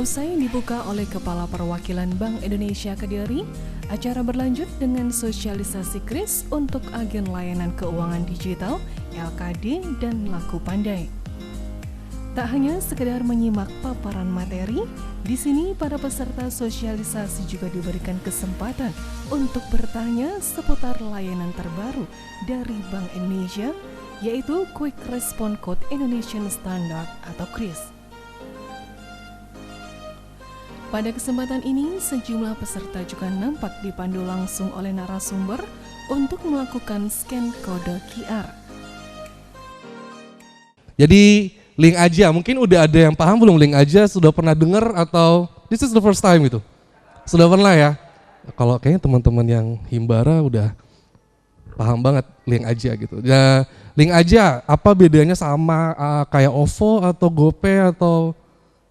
Usai dibuka oleh Kepala Perwakilan Bank Indonesia Kediri, acara berlanjut dengan sosialisasi KRIS untuk agen layanan keuangan digital, LKD, dan Laku Pandai. Tak hanya sekedar menyimak paparan materi, di sini para peserta sosialisasi juga diberikan kesempatan untuk bertanya seputar layanan terbaru dari Bank Indonesia, yaitu Quick Response Code Indonesian Standard atau KRIS. Pada kesempatan ini, sejumlah peserta juga nampak dipandu langsung oleh narasumber untuk melakukan scan kode QR. Jadi link aja, mungkin udah ada yang paham belum link aja, sudah pernah dengar atau this is the first time gitu? Sudah pernah ya? Kalau kayaknya teman-teman yang Himbara udah paham banget link aja gitu. Ya, link aja apa bedanya sama kayak OVO atau GoPay atau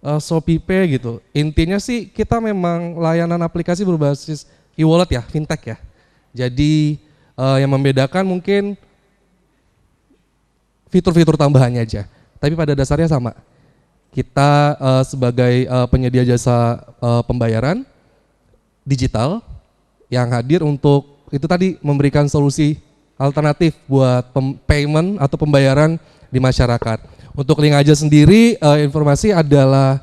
ShopeePay gitu. Intinya sih kita memang layanan aplikasi berbasis e-wallet ya, fintech ya. Jadi yang membedakan mungkin fitur-fitur tambahannya aja. Tapi pada dasarnya sama. Kita sebagai penyedia jasa pembayaran digital yang hadir untuk itu tadi memberikan solusi alternatif buat payment atau pembayaran di masyarakat. Untuk link aja sendiri informasi adalah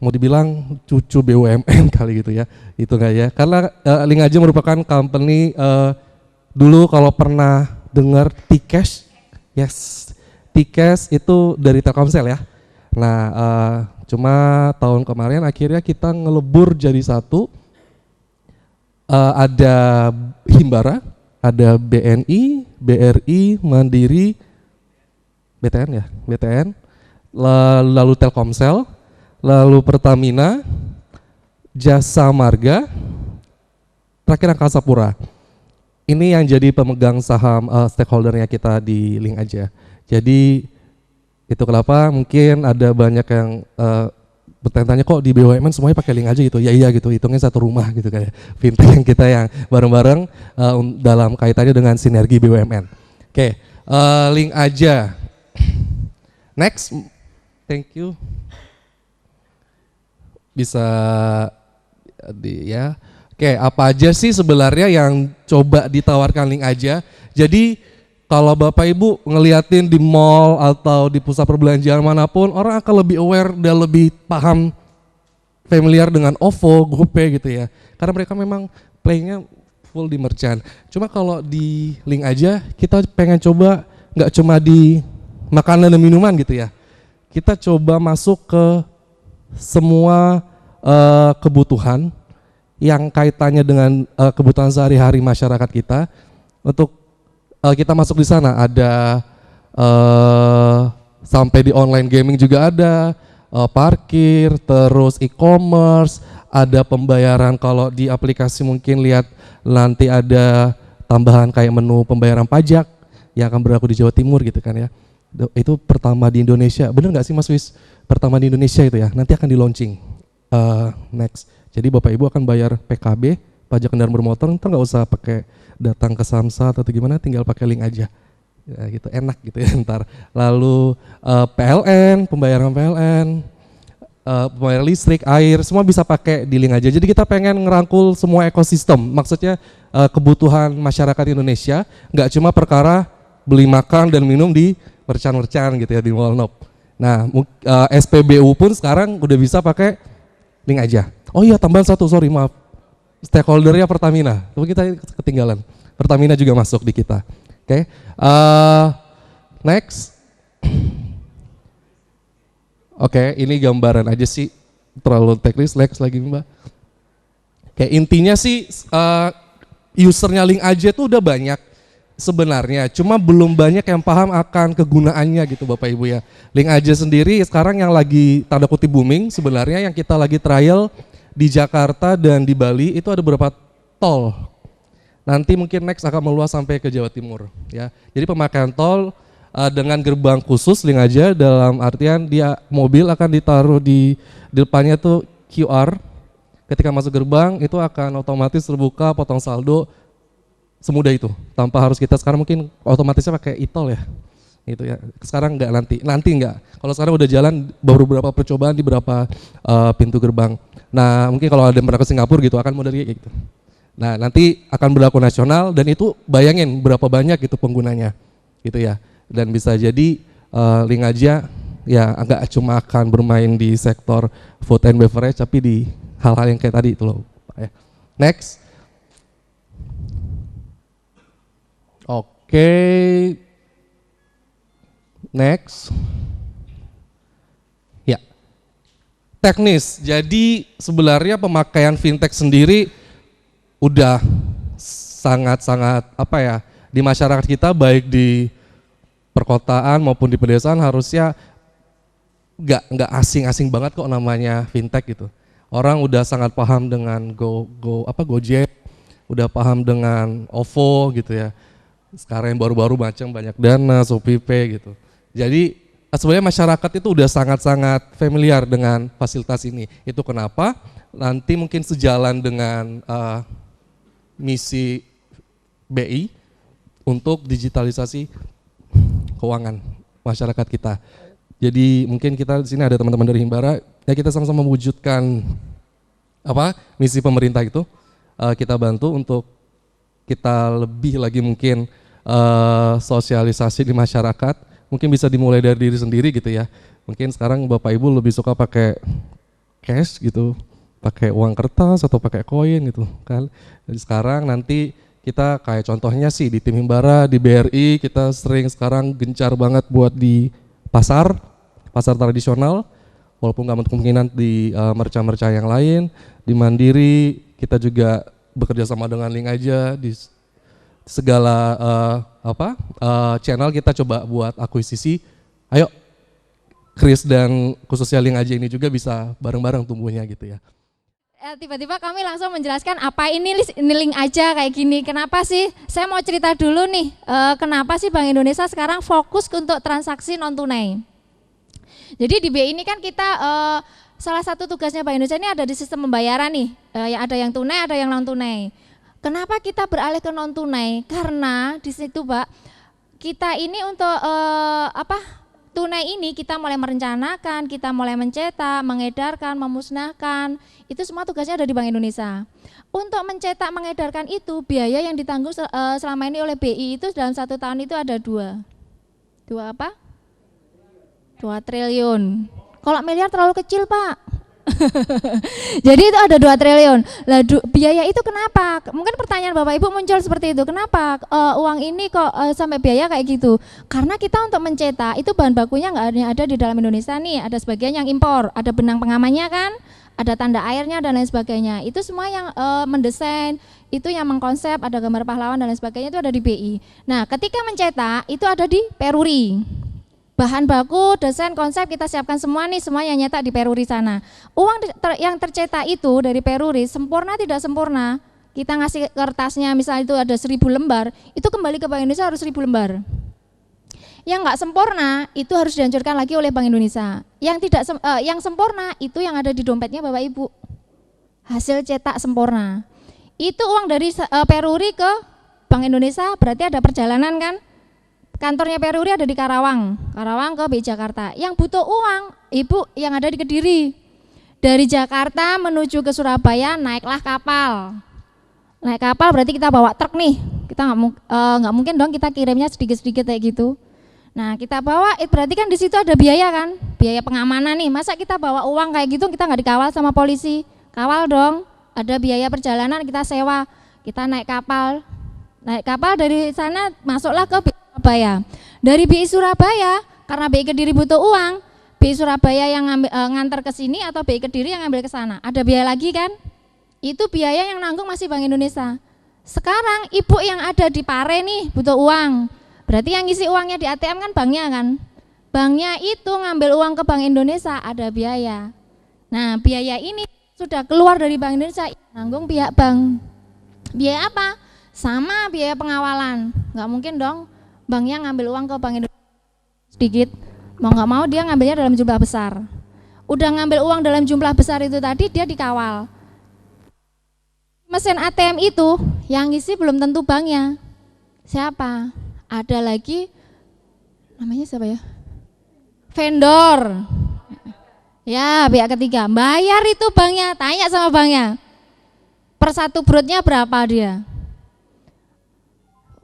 mau dibilang cucu BUMN kali gitu ya, itu enggak ya? Karena link aja merupakan company dulu kalau pernah dengar T-Cash, yes, T-Cash itu dari Telkomsel ya. Nah cuma tahun kemarin akhirnya kita ngelebur jadi satu, ada Himbara, ada BNI, BRI, Mandiri, BTN ya, BTN, lalu Telkomsel, lalu Pertamina, Jasa Marga, terakhir Angkasa Pura. Ini yang jadi pemegang saham stakeholdernya kita di link aja. Jadi itu kenapa mungkin ada banyak yang bertanya-tanya kok di BUMN semuanya pakai link aja gitu. Ya iya gitu, hitungnya satu rumah gitu kayak fintech yang kita yang bareng-bareng dalam kaitannya dengan sinergi BUMN. Oke, link aja. Next, thank you. Bisa ya. Oke, apa aja sih sebenarnya yang coba ditawarkan link aja? Jadi kalau Bapak Ibu ngeliatin di mall atau di pusat perbelanjaan manapun, orang akan lebih aware dan lebih paham, familiar dengan OVO, GoPay gitu ya. Karena mereka memang playnya full di merchant. Cuma kalau di link aja, kita pengen coba nggak cuma di makanan dan minuman gitu ya. Kita coba masuk ke semua kebutuhan yang kaitannya dengan kebutuhan sehari-hari masyarakat kita. Untuk kita masuk di sana ada sampai di online gaming juga ada, parkir, terus e-commerce, ada pembayaran kalau di aplikasi mungkin lihat nanti ada tambahan kayak menu pembayaran pajak yang akan berlaku di Jawa Timur gitu kan ya. Itu pertama di Indonesia, bener nggak sih Mas Wis? Pertama di Indonesia itu ya, nanti akan di launching next. Jadi Bapak Ibu akan bayar PKB, pajak kendaraan bermotor, ntar nggak usah pakai datang ke Samsat atau gimana, tinggal pakai link aja. Ya, gitu enak gitu ya ntar. Lalu PLN, pembayaran PLN, pembayaran listrik, air, semua bisa pakai di link aja. Jadi kita pengen ngerangkul semua ekosistem, maksudnya kebutuhan masyarakat Indonesia, nggak cuma perkara beli makan dan minum di merchant gitu ya di Walnop. Nah, SPBU pun sekarang udah bisa pakai link aja. Oh iya, tambahan satu, sorry maaf. Stakeholdernya Pertamina, tapi kita ketinggalan. Pertamina juga masuk di kita. Oke. Next. Oke, ini gambaran aja sih, terlalu teknis, next lagi Mbak. Oke, intinya sih usernya link aja tuh udah banyak sebenarnya, cuma belum banyak yang paham akan kegunaannya gitu Bapak Ibu ya. Link aja sendiri sekarang yang lagi tanda kutip booming sebenarnya, yang kita lagi trial di Jakarta dan di Bali itu ada beberapa tol. Nanti mungkin next akan meluas sampai ke Jawa Timur ya. Jadi pemakaian tol dengan gerbang khusus link aja, dalam artian dia mobil akan ditaruh di depannya tuh QR. Ketika masuk gerbang itu akan otomatis terbuka potong saldo. Semudah itu, tanpa harus kita sekarang mungkin otomatisnya pakai e-tol ya. gitu ya. Sekarang enggak, nanti enggak. Kalau sekarang udah jalan baru beberapa percobaan di beberapa pintu gerbang. Nah mungkin kalau ada yang pernah ke Singapura gitu akan model kayak gitu. Nah nanti akan berlaku nasional dan itu bayangin berapa banyak gitu penggunanya gitu ya. Dan bisa jadi Link Aja ya agak cuma akan bermain di sektor food and beverage tapi di hal-hal yang kayak tadi itu loh Pak ya. Next. Oke. Next. Ya. Teknis. Jadi sebenarnya pemakaian fintech sendiri udah sangat-sangat apa ya, di masyarakat kita baik di perkotaan maupun di pedesaan harusnya nggak asing-asing banget kok namanya fintech gitu. Orang udah sangat paham dengan Gojek, udah paham dengan OVO gitu ya. Sekarang yang baru-baru macam banyak Dana, ShopeePay gitu. Jadi sebenarnya masyarakat itu udah sangat-sangat familiar dengan fasilitas ini. Itu kenapa nanti mungkin sejalan dengan misi BI untuk digitalisasi keuangan masyarakat kita. Jadi mungkin kita di sini ada teman-teman dari Himbara, ya kita sama-sama mewujudkan misi pemerintah itu. Kita bantu untuk kita lebih lagi mungkin sosialisasi di masyarakat. Mungkin bisa dimulai dari diri sendiri gitu ya. Mungkin sekarang Bapak Ibu lebih suka pakai cash gitu, pakai uang kertas atau pakai koin gitu kan. Jadi sekarang nanti kita kayak contohnya sih di tim Himbara, di BRI kita sering sekarang gencar banget buat di pasar tradisional, walaupun nggak menutup kemungkinan di merca-merca yang lain, di Mandiri kita juga bekerja sama dengan Link Aja di segala channel kita coba buat akuisisi. Ayo Chris dan khususnya Link Aja ini juga bisa bareng-bareng tumbuhnya gitu ya. Tiba-tiba kami langsung menjelaskan apa ini Link Aja kayak gini. Kenapa sih? Saya mau cerita dulu nih, kenapa sih Bank Indonesia sekarang fokus untuk transaksi non tunai. Jadi di BI ini kan kita salah satu tugasnya Bank Indonesia ini ada di sistem pembayaran nih, ada yang tunai, ada yang non tunai. Kenapa kita beralih ke non tunai? Karena di situ Pak, kita ini untuk tunai ini kita mulai merencanakan, kita mulai mencetak, mengedarkan, memusnahkan, itu semua tugasnya ada di Bank Indonesia. Untuk mencetak, mengedarkan itu biaya yang ditanggung selama ini oleh BI itu dalam 1 tahun itu ada 2 triliun. Kalau miliar terlalu kecil Pak. Jadi itu ada 2 triliun. Lah biaya itu kenapa? Mungkin pertanyaan Bapak Ibu muncul seperti itu. Kenapa uang ini kok sampai biaya kayak gitu? Karena kita untuk mencetak itu bahan bakunya nggak ada di dalam Indonesia nih. Ada sebagian yang impor. Ada benang pengamannya kan? Ada tanda airnya dan lain sebagainya. Itu semua yang mendesain, itu yang mengkonsep, ada gambar pahlawan dan lain sebagainya itu ada di BI. Nah, ketika mencetak itu ada di Peruri. Bahan baku, desain, konsep kita siapkan semua nih, semua yang nyetak di Peruri sana. Uang yang tercetak itu dari Peruri, sempurna tidak sempurna, kita ngasih kertasnya misalnya itu ada 1000 lembar, itu kembali ke Bank Indonesia harus 1000 lembar. Yang nggak sempurna itu harus dihancurkan lagi oleh Bank Indonesia. Yang sempurna itu yang ada di dompetnya Bapak Ibu. Hasil cetak sempurna. Itu uang dari Peruri ke Bank Indonesia berarti ada perjalanan kan? Kantornya Peruri ada di Karawang ke BI Jakarta. Yang butuh uang, Ibu yang ada di Kediri. Dari Jakarta menuju ke Surabaya naiklah kapal. Naik kapal berarti kita bawa truk nih. Kita nggak mungkin dong kita kirimnya sedikit-sedikit kayak gitu. Nah kita bawa, berarti kan di situ ada biaya kan, biaya pengamanan nih. Masa kita bawa uang kayak gitu kita nggak dikawal sama polisi? Kawal dong. Ada biaya perjalanan kita sewa, kita naik kapal. Naik kapal dari sana masuklah ke Surabaya. Dari BI Surabaya, karena BI Kediri butuh uang, BI Surabaya yang ngantar ke sini atau BI Kediri yang ngambil ke sana. Ada biaya lagi kan? Itu biaya yang nanggung masih Bank Indonesia. Sekarang ibu yang ada di Pare nih butuh uang. Berarti yang ngisi uangnya di ATM kan banknya kan? Banknya itu ngambil uang ke Bank Indonesia ada biaya. Nah biaya ini sudah keluar dari Bank Indonesia, nanggung pihak bank. Biaya apa? Sama biaya pengawalan. Nggak mungkin dong banknya ngambil uang ke Bank Indonesia sedikit, mau nggak mau dia ngambilnya dalam jumlah besar. Udah ngambil uang dalam jumlah besar itu tadi dia dikawal. Mesin ATM itu yang ngisi belum tentu banknya. Siapa? Ada lagi namanya siapa ya? Vendor. Ya, pihak ketiga. Bayar itu banknya, tanya sama banknya. Per satu brutnya berapa dia?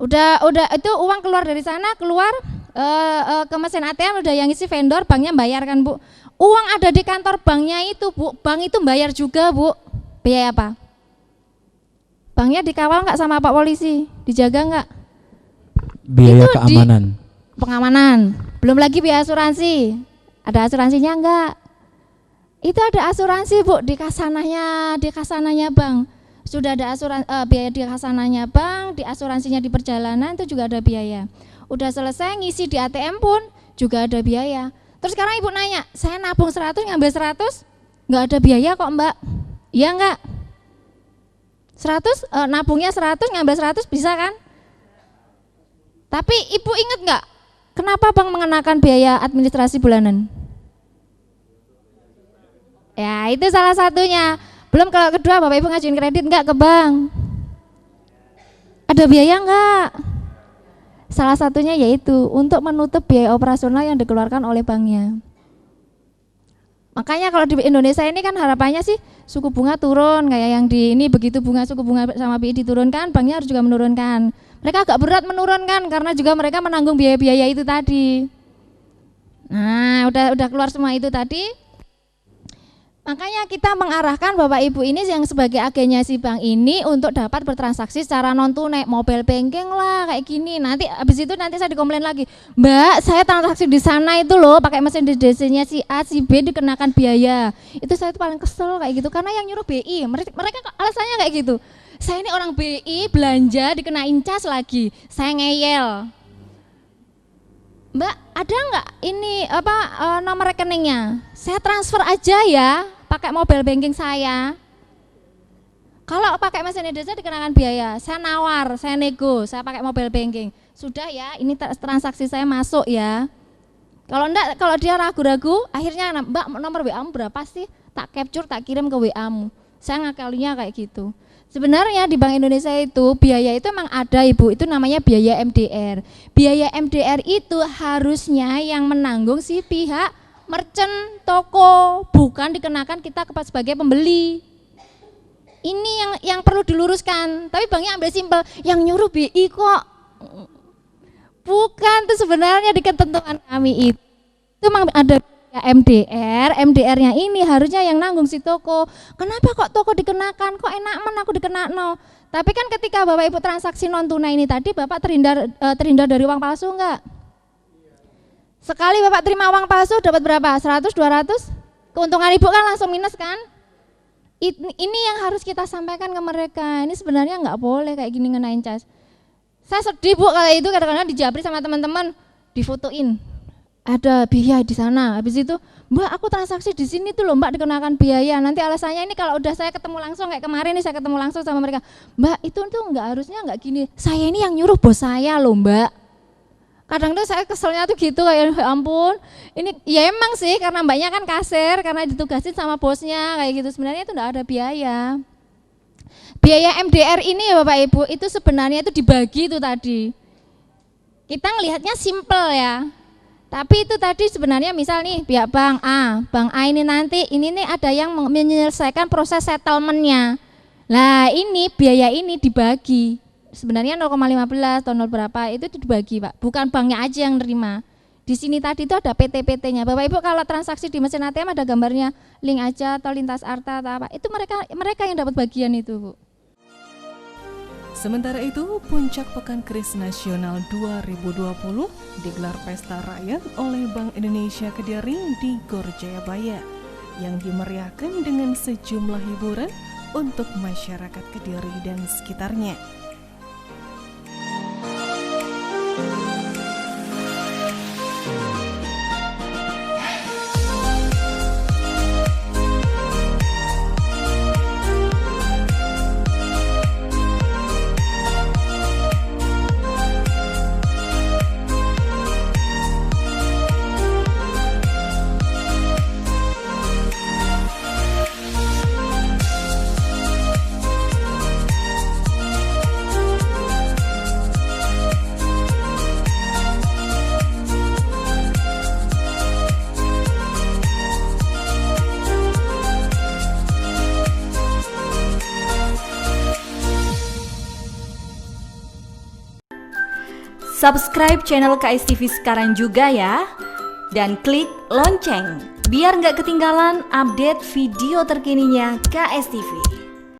Udah itu uang keluar dari sana, keluar ke mesin ATM, udah yang isi vendor, banknya bayar kan Bu. Uang ada di kantor banknya itu Bu, bank itu bayar juga Bu. Biaya apa? Banknya dikawal nggak sama Pak Polisi? Dijaga nggak? Biaya itu keamanan. Pengamanan. Belum lagi biaya asuransi. Ada asuransinya enggak? Itu ada asuransi Bu di kasananya bank. Sudah ada biaya di kasananya bank, di asuransinya di perjalanan itu juga ada biaya. Udah selesai ngisi di ATM pun juga ada biaya. Terus sekarang Ibu nanya, saya nabung 100 ngambil 100, enggak ada biaya kok Mbak. Iya enggak? 100 nabungnya 100 ngambil 100 bisa kan? Tapi Ibu ingat enggak? Kenapa bank mengenakan biaya administrasi bulanan? Ya itu salah satunya. Belum kalau kedua Bapak Ibu ngajuin kredit enggak ke bank? Ada biaya enggak? Salah satunya yaitu untuk menutup biaya operasional yang dikeluarkan oleh banknya. Makanya kalau di Indonesia ini kan harapannya sih suku bunga turun kayak yang di ini, begitu suku bunga sama BI diturunkan, banknya harus juga menurunkan. Mereka agak berat menurunkan karena juga mereka menanggung biaya-biaya itu tadi. Nah, udah keluar semua itu tadi. Makanya kita mengarahkan Bapak Ibu ini yang sebagai agennya si bank ini untuk dapat bertransaksi secara non tunai, mobile banking lah kayak gini. Nanti habis itu nanti saya dikomplain lagi, Mbak saya transaksi di sana itu loh pakai mesin di DC-nya si A si B dikenakan biaya. Itu saya tuh paling kesel kayak gitu karena yang nyuruh BI. Mereka alasannya kayak gitu. Saya ini orang BI belanja dikenain cas lagi, saya ngeyel. Mbak ada nggak ini nomor rekeningnya? Saya transfer aja ya. Pakai mobile banking saya. Kalau pakai mesin desa dikenakan biaya. Saya nawar, saya nego, saya pakai mobile banking. Sudah ya, ini transaksi saya masuk ya. Kalau enggak, kalau dia ragu-ragu, akhirnya Mbak nomor WA-mu berapa sih? Tak capture, tak kirim ke WA-mu. Saya ngakalinya kayak gitu. Sebenarnya di Bank Indonesia itu biaya itu memang ada Ibu, itu namanya biaya MDR. Biaya MDR itu harusnya yang menanggung si pihak merchant toko, bukan dikenakan kita sebagai pembeli. Ini yang perlu diluruskan. Tapi banknya ambil simpel, yang nyuruh BI kok. Bukan, itu sebenarnya di ketentuan kami itu memang ada MDR-nya ini harusnya yang nanggung si toko. Kenapa kok toko dikenakan? Kok enak aku dikenakno? Tapi kan ketika Bapak Ibu transaksi non tunai ini tadi Bapak terhindar dari uang palsu enggak? Sekali Bapak terima uang palsu dapat berapa? 100, 200? Keuntungan Ibu kan langsung minus kan? Ini yang harus kita sampaikan ke mereka. Ini sebenarnya nggak boleh kayak gini ngenain cas. Saya sedih Bu kalau itu kadang-kadang dijabri sama teman-teman, difotoin. Ada biaya di sana. Habis itu, Mbak aku transaksi di sini tuh loh Mbak dikenakan biaya. Nanti alasannya ini kalau udah saya ketemu langsung kayak kemarin nih saya ketemu langsung sama mereka. Mbak itu tuh nggak harusnya nggak gini. Saya ini yang nyuruh bos saya loh Mbak. Kadang tuh saya keselnya tuh gitu kayak ya ampun. Ini ya emang sih karena Mbaknya kan kasir, karena ditugasin sama bosnya kayak gitu. Sebenarnya itu enggak ada biaya. Biaya MDR ini ya Bapak Ibu itu sebenarnya itu dibagi itu tadi. Kita ngelihatnya simple ya. Tapi itu tadi sebenarnya misal nih pihak bank A ini nanti ini nih ada yang menyelesaikan proses settlementnya. Lah ini biaya ini dibagi. Sebenarnya 0,15 atau 0 berapa itu dibagi Pak, bukan banknya aja yang nerima. Di sini tadi itu ada PT-PT-nya. Bapak Ibu kalau transaksi di mesin ATM ada gambarnya, link aja atau lintas arta atau apa. Itu mereka yang dapat bagian itu Bu. Sementara itu, Puncak Pekan Kris Nasional 2020 digelar pesta rakyat oleh Bank Indonesia Kediri di Gor Jayabaya yang dimeriahkan dengan sejumlah hiburan untuk masyarakat Kediri dan sekitarnya. Subscribe channel KSTV sekarang juga ya. Dan klik lonceng biar nggak ketinggalan update video terkininya KSTV.